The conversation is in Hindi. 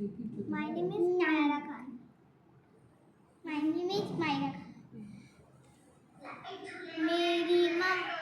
My name is Naira Khan. My name is Myra Khan. मेरी माँ